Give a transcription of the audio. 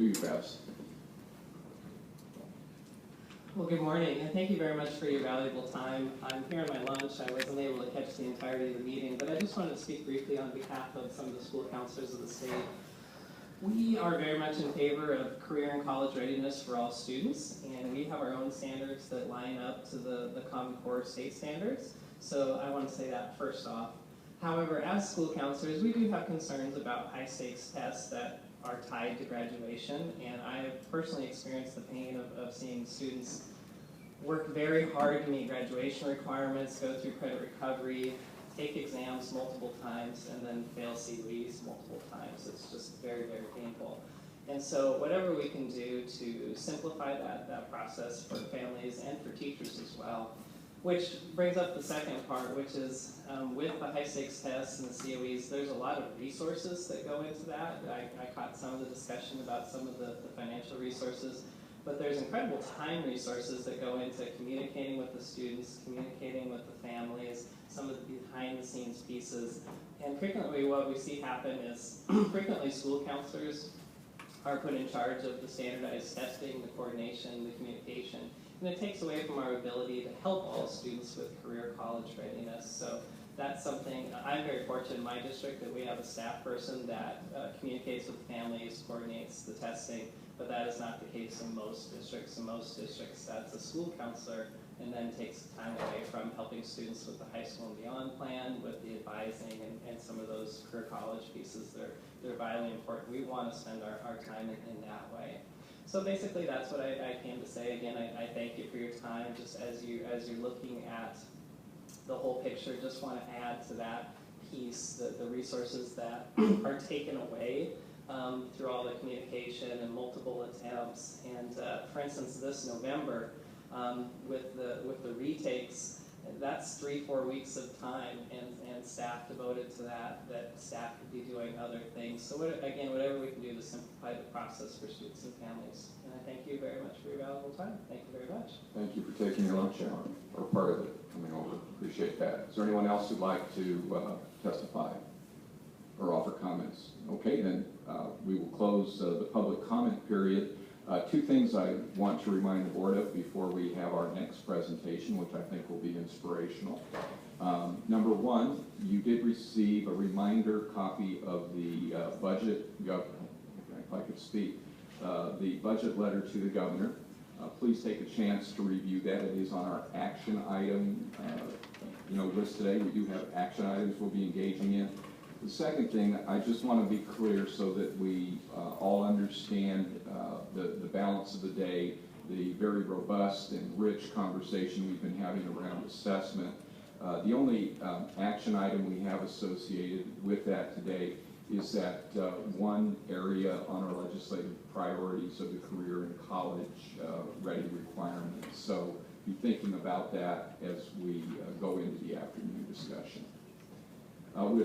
do your best. Well, good morning, and thank you very much for your valuable time. I'm here on my lunch. I wasn't able to catch the entirety of the meeting, but I just wanted to speak briefly on behalf of some of the school counselors of the state. We are very much in favor of career and college readiness for all students, and we have our own standards that line up to the Common Core state standards. So I want to say that first off. However, as school counselors, we do have concerns about high stakes tests that are tied to graduation, and I have personally experienced the pain of seeing students work very hard to meet graduation requirements, go through credit recovery, take exams multiple times, and then fail COEs multiple times. It's just very, very painful. And so whatever we can do to simplify that process for families and for teachers as well. Which brings up the second part, which is with the high stakes tests and the COEs, there's a lot of resources that go into that. I caught some of the discussion about some of the financial resources, but there's incredible time resources that go into communicating with the students, communicating with the families, some of the behind the scenes pieces. And frequently what we see happen is frequently school counselors are put in charge of the standardized testing, the coordination, the communication. And it takes away from our ability to help all students with career college readiness. So that's something, I'm very fortunate in my district that we have a staff person that communicates with families, coordinates the testing, but that is not the case in most districts. In most districts, that's a school counselor and then takes time away from helping students with the high school and beyond plan, with the advising and some of those career college pieces. They're vitally important. We want to spend our time in that way. So basically that's what I came to say. Again, I thank you for your time. Just as you're looking at the whole picture, just want to add to that piece the resources that are taken away through all the communication and multiple attempts. And for instance, this November with the retakes, that's 3-4 weeks of time and staff devoted to that staff could be doing other things. So again, whatever we can do to simplify the process for students and families. And I thank you very much for your valuable time. Thank you very much. Thank you for taking your lunch hour, or part of it, coming over. Appreciate that. Is there anyone else who'd like to testify or offer comments? Okay, then we will close the public comment period. Two things I want to remind the board of before we have our next presentation, which I think will be inspirational. Number one, you did receive a reminder copy of the budget, if I could speak, the budget letter to the governor. Please take a chance to review that. It is on our action item list today. We do have action items we'll be engaging in. The second thing, I just want to be clear so that we all understand the balance of the day, the very robust and rich conversation we've been having around assessment. The only action item we have associated with that today is that one area on our legislative priorities of the career and college ready requirements. So be thinking about that as we go into the afternoon discussion.